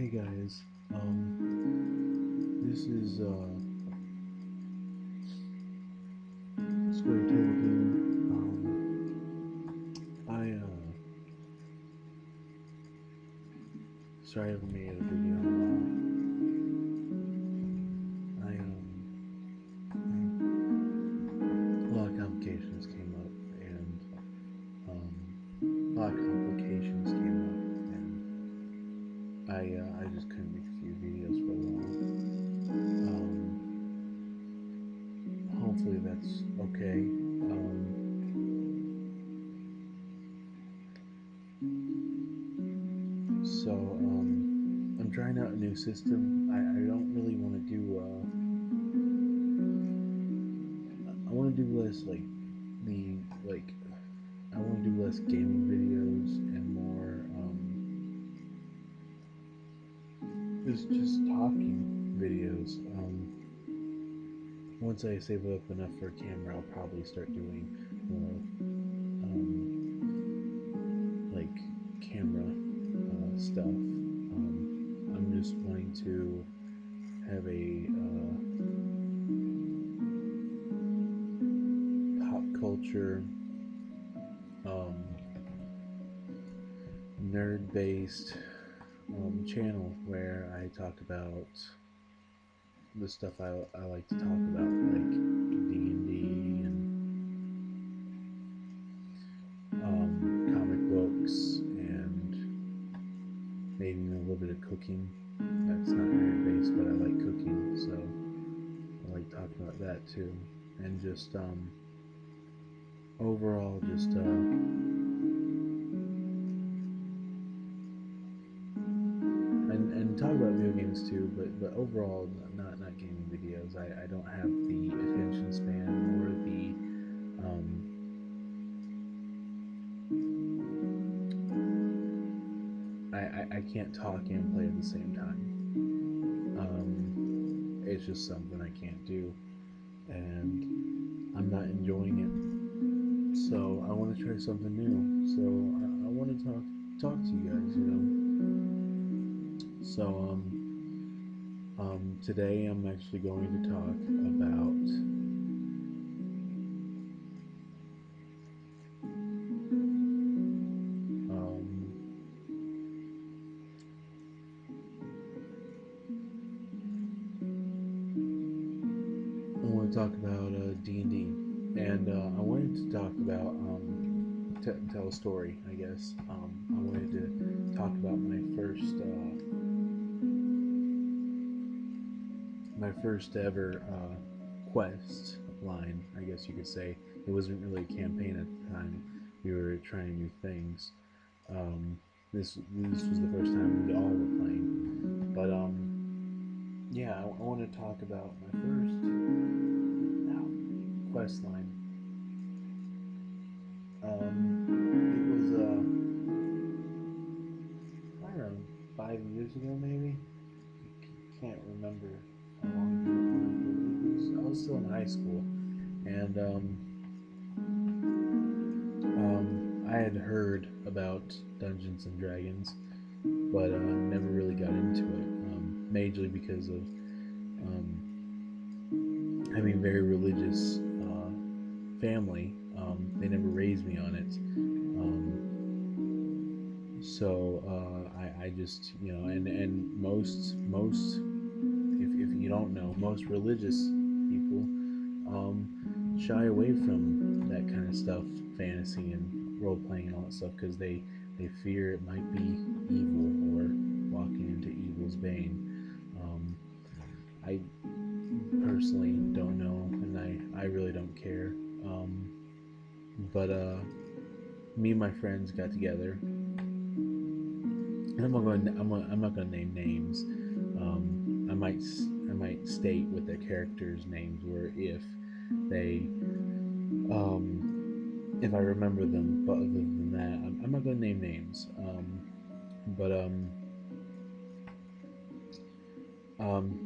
Hey guys, this is Square Table Game. I sorry I haven't made a video in a while. A lot of complications came up, and a lot of complications came up, and I just couldn't make a few videos for a while. Hopefully that's okay. I'm trying out a new system. I don't really want to do. I want to do less I want to do less gaming videos and more just talking videos. Once I save up enough for a camera, I'll probably start doing more like camera stuff. I'm just wanting to have a pop culture, nerd-based channel where I talk about the stuff I like to talk about, like D&D and comic books, and maybe a little bit of cooking. That's not nerd-based, but I like cooking, so I like talking about that too. And just overall, just and talk about video games too, but overall, not gaming videos. I don't have the attention span or the I can't talk and play at the same time. It's just something I can't do, and I'm not enjoying it. So I want to try something new. So I want to talk to you guys, So today I'm actually going to talk about D&D, and I wanted to talk about tell a story, I guess. I wanted to talk about my first ever quest line, I guess you could say. It wasn't really a campaign at the time. We were trying new things. This was the first time we all were playing. But yeah, I want to talk about my first quest line. It was I don't know, 5 years ago maybe. Can't remember how long ago it was. I was still in high school, and I had heard about Dungeons and Dragons, but never really got into it. Majorly because of having very religious family. They never raised me on it. So I just, and most if you don't know, most religious people shy away from that kind of stuff, fantasy and role playing and all that stuff, because they fear it might be evil or walking into evil's bane. I personally don't know, and I really don't care. But me and my friends got together, and I'm not going to name names. I might state what their characters' names were if they if I remember them. But other than that, I'm not going to name names. But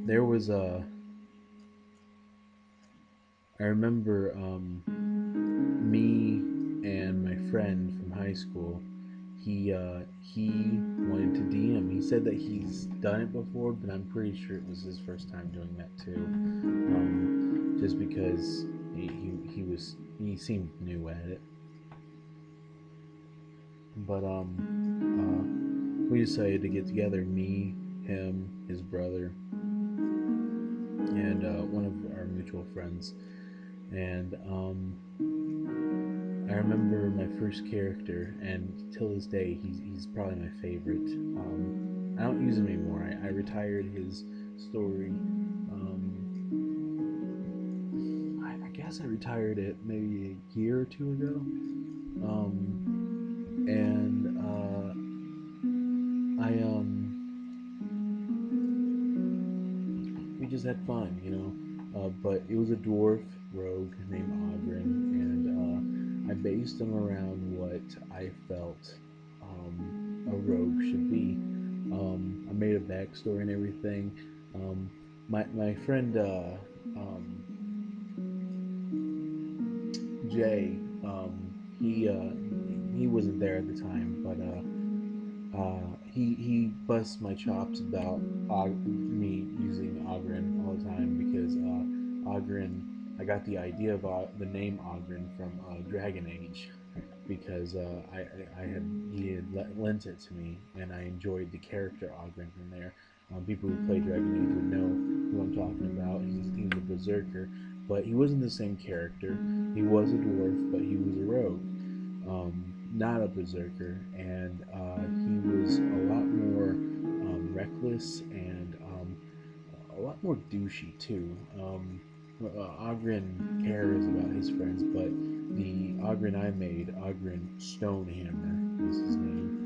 there was I remember me and my friend from high school. he wanted to DM. He said that he's done it before, but I'm pretty sure it was his first time doing that too. Just because he seemed new at it. But we decided to get together, me, him, his brother, and one of our mutual friends. And I remember my first character, and till this day, he's probably my favorite. I don't use him anymore. I retired his story. I guess I retired it maybe a year or two ago. And I we just had fun, you know. But it was a dwarf rogue named Ogren, and I based him around what I felt a rogue should be. I made a backstory and everything. My friend Jay, he wasn't there at the time, but he busts my chops about me using Ogren all the time because Ogren, I got the idea of the name Ogren from Dragon Age because I had he had lent it to me and I enjoyed the character Ogren from there. People who play Dragon Age would know who I'm talking about. He's a berserker, but he wasn't the same character. He was a dwarf, but he was a rogue, not a berserker, and he was a lot more reckless and a lot more douchey too. Ogren cares about his friends, but the Ogren I made, Ogren Stonehammer is his name.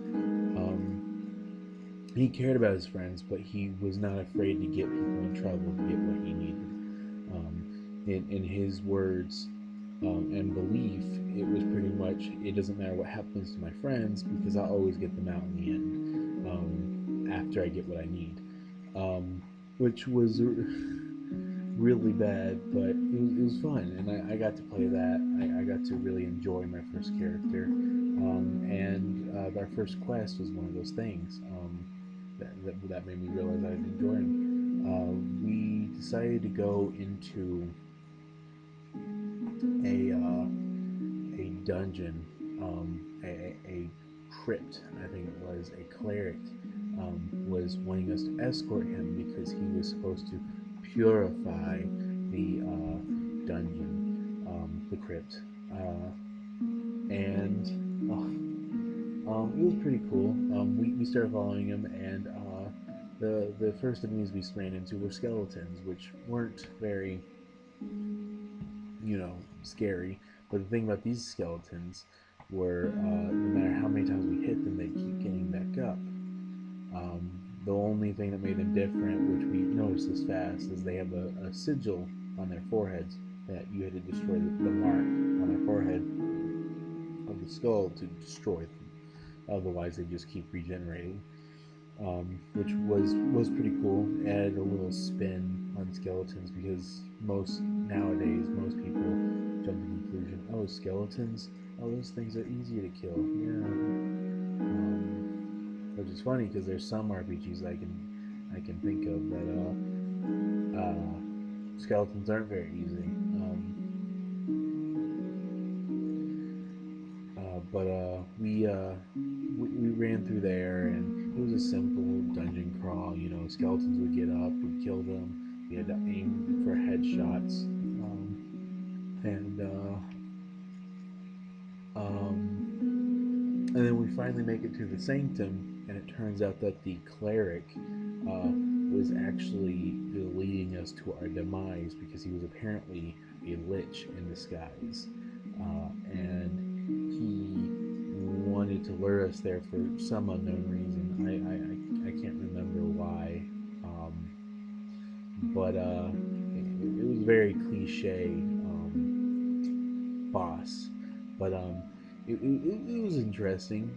He cared about his friends, but he was not afraid to get people in trouble to get what he needed. In his words and belief, it was pretty much it doesn't matter what happens to my friends because I'll always get them out in the end after I get what I need, which was really bad, but it was fun, and I got to play that. I got to really enjoy my first character, and our first quest was one of those things that made me realize I'd enjoy them. We decided to go into a dungeon, a crypt. I think it was a cleric was wanting us to escort him because he was supposed to purify the dungeon, the crypt, and it was pretty cool. We started following him, and the first enemies we ran into were skeletons, which weren't very scary. But the thing about these skeletons were no matter how many times we hit them, they keep getting back up. The only thing that made them different, which we noticed this fast, is they have a sigil on their foreheads that you had to destroy the mark on their forehead of the skull to destroy them. Otherwise, they just keep regenerating, which was pretty cool. Added a little spin on skeletons because most people jump to the conclusion, oh, skeletons, oh, those things are easy to kill. Yeah, which is funny because there's some RPGs I can think of that skeletons aren't very easy. But we ran through there, and it was a simple dungeon crawl. You know, skeletons would get up, we'd kill them. We had to aim for headshots, and then we finally make it to the sanctum, and it turns out that the cleric was actually leading us to our demise because he was apparently a lich in disguise, and he wanted to lure us there for some unknown reason. I can't remember why, but it was very cliche boss, but it was interesting.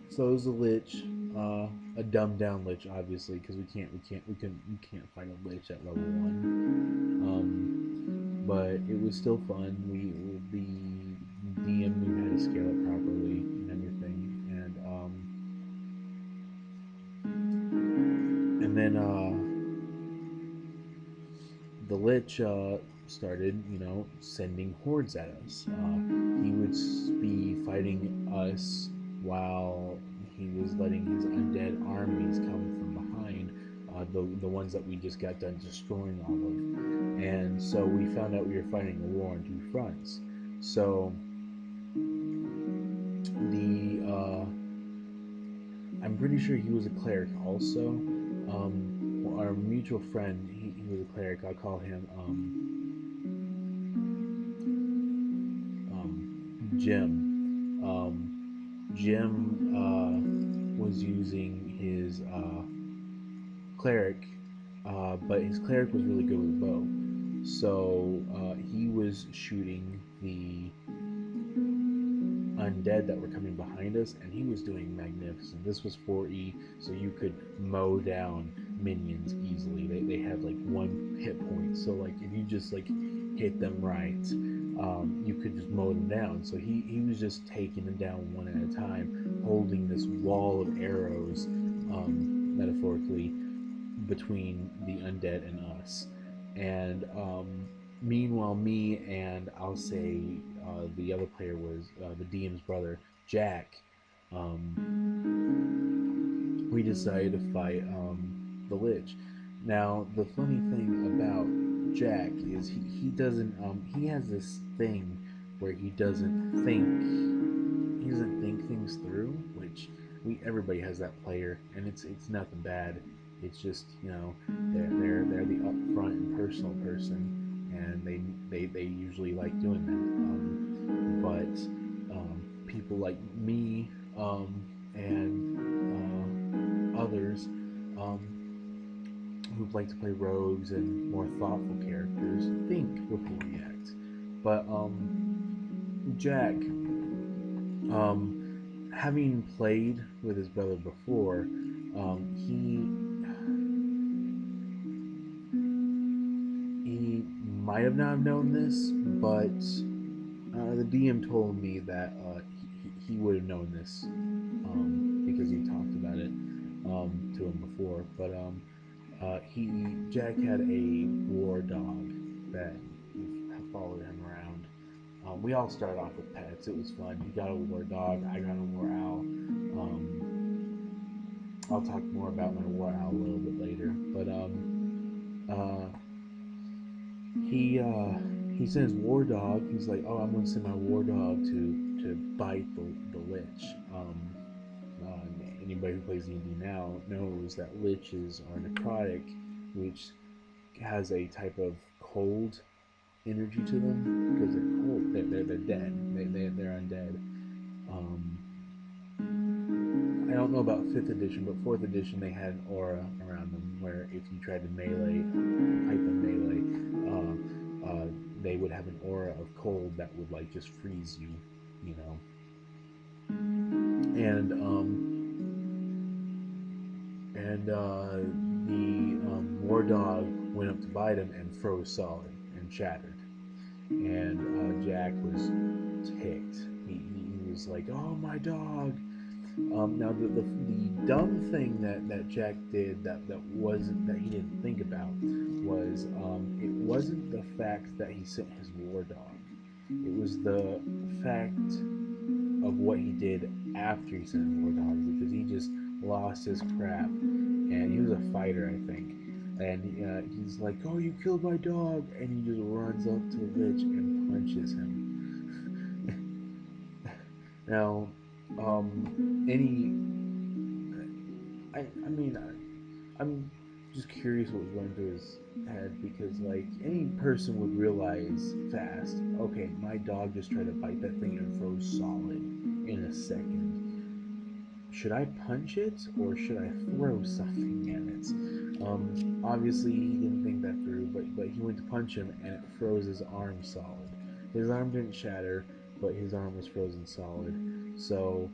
So it was a lich, a dumbed down lich, obviously, because we can't find a lich at level 1. But it was still fun. The DM knew how to scale it properly and everything. And then the Lich started, sending hordes at us. He would be fighting us while he was letting his undead armies come from behind, the ones that we just got done destroying all of. And so we found out we were fighting a war on two fronts. So the I'm pretty sure he was a cleric also. Our mutual friend, he was a cleric. I'll call him Jim. Jim was using his cleric, but his cleric was really good with a bow. So he was shooting the undead that were coming behind us, and he was doing magnificent. This was 4E, so you could mow down minions easily. They had like one hit point, so like if you just like hit them right, you could just mow them down. So he was just taking them down one at a time, holding this wall of arrows, metaphorically, between the undead and us. And meanwhile, me and I'll say the other player was the DM's brother, Jack. We decided to fight the Lich. Now, the funny thing about Jack is he doesn't he has this thing where he doesn't think things through, which everybody has that player, and it's nothing bad. It's just they're the upfront and personal person, and they usually like doing that. But people like me and others who like to play rogues and more thoughtful characters think before we act. But Jack, having played with his brother before, he might have not known this, but the DM told me that he would have known this because he talked about it to him before. But Jack had a war dog that followed him around. We all started off with pets. It was fun. He got a war dog. I got a war owl. I'll talk more about my war owl a little bit later. But he sent his war dog. He's like, oh, I'm gonna send my war dog to bite the lich. Anybody who plays D&D now knows that liches are necrotic, which has a type of cold energy to them because they're cold. They're dead. They're undead. I don't know about 5th edition, but 4th edition they had an aura around them where if you tried to fight them melee, they would have an aura of cold that would like just freeze you, you know. And the war dog went up to bite him and froze solid and shattered. And Jack was ticked. He was like, "Oh, my dog!" Now the dumb thing that Jack did that he didn't think about was it wasn't the fact that he sent his war dog. It was the fact of what he did after he sent his war dog, because he just lost his crap, and he was a fighter, I think. And he's like, "Oh, you killed my dog!" And he just runs up to the Lich and punches him. Now, I'm just curious what was going through his head, because like any person would realize fast, okay, my dog just tried to bite that thing and froze solid in a second. Should I punch it or should I throw something at it? Obviously he didn't think that through, but he went to punch him and it froze his arm solid. His arm didn't shatter, but his arm was frozen solid. So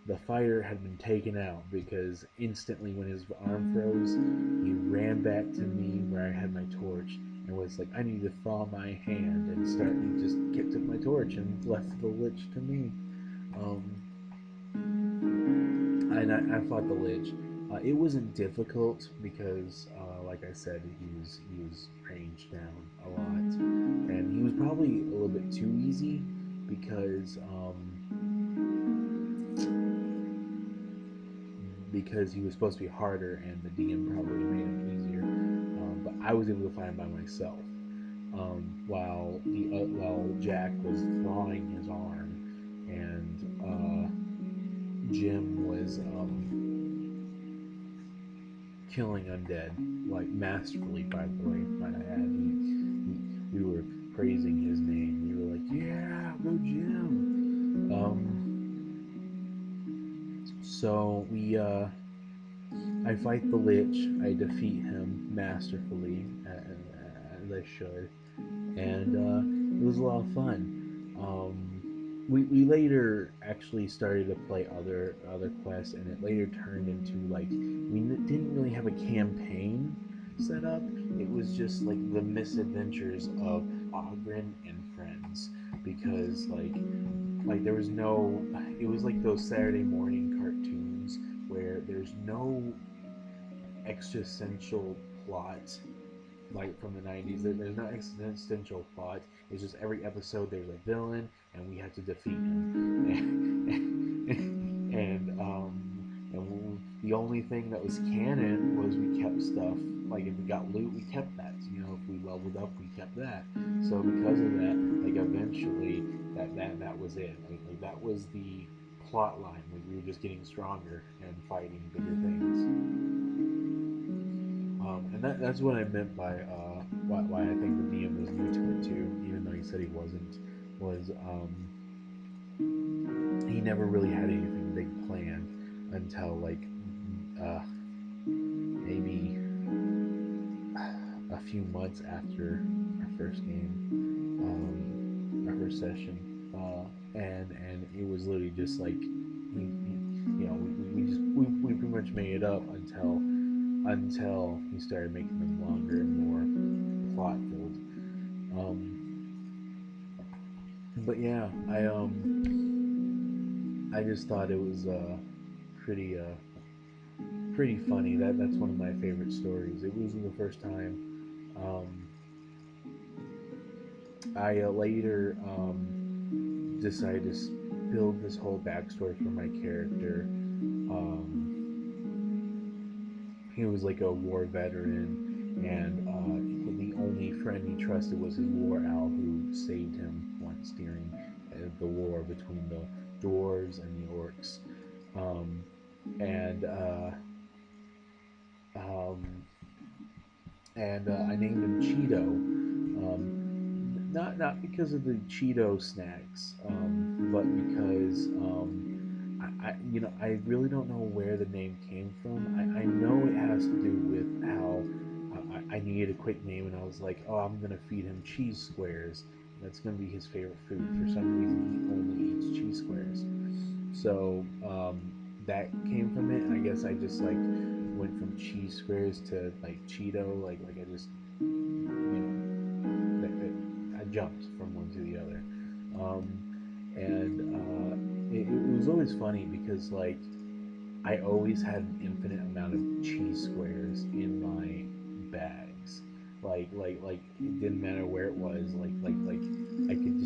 the fighter had been taken out, because instantly when his arm froze, he ran back to me where I had my torch and was like, "I need to thaw my hand," and he just took my torch and left the lich to me. And I fought the lich, It wasn't difficult because, like I said, he was ranged down a lot, and he was probably a little bit too easy because he was supposed to be harder, and the DM probably made him easier. But I was able to find him by myself, while Jack was thawing his arm, and Jim was killing undead, like masterfully. By the way, might I add, we were praising his name. We were like, "Yeah, go Jim." So I fight the Lich. I defeat him masterfully, as I should, and it was a lot of fun. We later actually started to play other quests, and it later turned into like we didn't really have a campaign set up. It was just like the misadventures of Ogren and friends, because there was no. It was like those Saturday morning cartoons where there's no existential plot, like from the 90s. There's no existential plot. It's just every episode there's a villain and we have to defeat him. And the only thing that was canon was we kept stuff. Like if we got loot, we kept that. If we leveled up, we kept that. So because of that, like eventually that was it. Like that was the plot line. Like we were just getting stronger and fighting bigger things. And that's what I meant by why I think the DM was new to it too, even though he said he wasn't. Was he never really had anything big planned until maybe a few months after our first game, our first session, and it was literally just like we pretty much made it up until he started making them longer and more plot filled. But yeah, I just thought it was pretty pretty funny. That's one of my favorite stories. It wasn't the first time. I later decided to build this whole backstory for my character. He was like a war veteran, and the only friend he trusted was his war owl, who saved him once during the war between the dwarves and the orcs. Um, and um, I named him Cheeto. Not because of the Cheeto snacks, but because I really don't know where the name came from. I know it has to do with how I needed a quick name, and I was like, oh, I'm gonna feed him cheese squares. That's gonna be his favorite food. For some reason, he only eats cheese squares. So that came from it. I guess I just like went from cheese squares to like Cheeto. Like I just I jumped from one to the other. And it was always funny because like I always had an infinite amount of cheese squares in my bags. Like it didn't matter where it was. Like I could.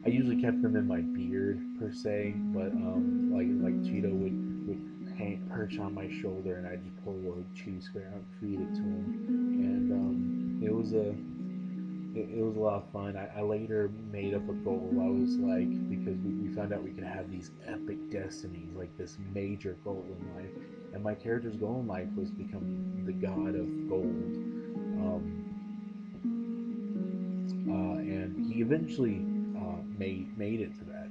I usually kept them in my beard per se, but like Cheeto would perch on my shoulder, and I'd just pull a little cheese square out and feed it to him, and it was a lot of fun. I later made up a goal. I was like, because we found out we could have these epic destinies, like this major goal in life. And my character's goal in life was become the god of gold. And he eventually made it to that.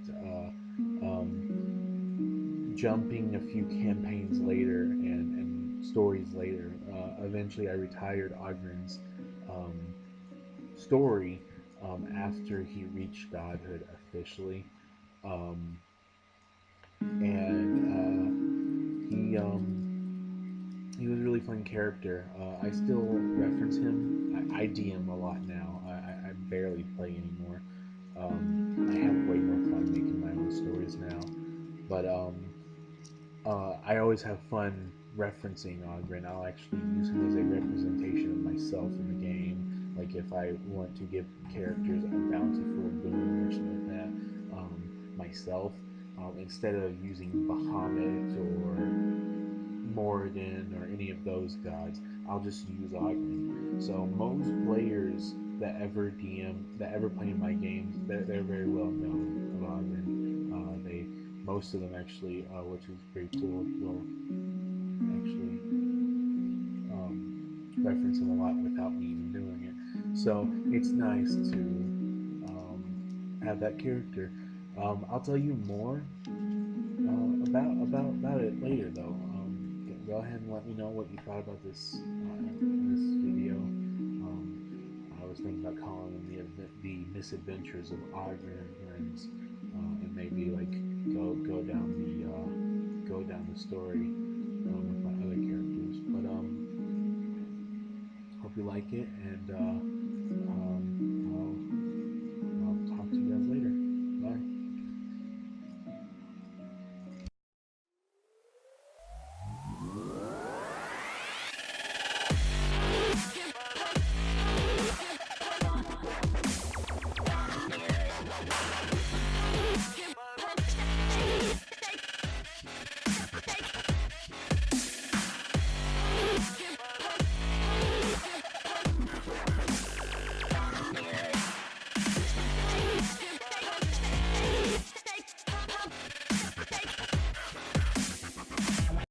Jumping a few campaigns later and stories later, eventually I retired Ogren's um, story after he reached godhood officially, um, and he was a really fun character. I still reference him. I DM a lot now. I barely play anymore. I have way more fun making my own stories now. But I always have fun referencing Ogren. I'll actually use him as a representation of myself in the game. Like if I want to give characters a bountiful boon or something like that, myself, instead of using Bahamut or Morrigan or any of those gods, I'll just use Ogren. So most players that ever that ever play in my games, they're very well known of Ogren. They Most of them actually, which is pretty cool, will actually reference him a lot without me even doing it. So it's nice to have that character. I'll tell you more about it later, though. Go ahead and let me know what you thought about this video. I was thinking about calling them the misadventures of Ogre and Friends, and maybe like go down the story with my other characters. But hope you like it, and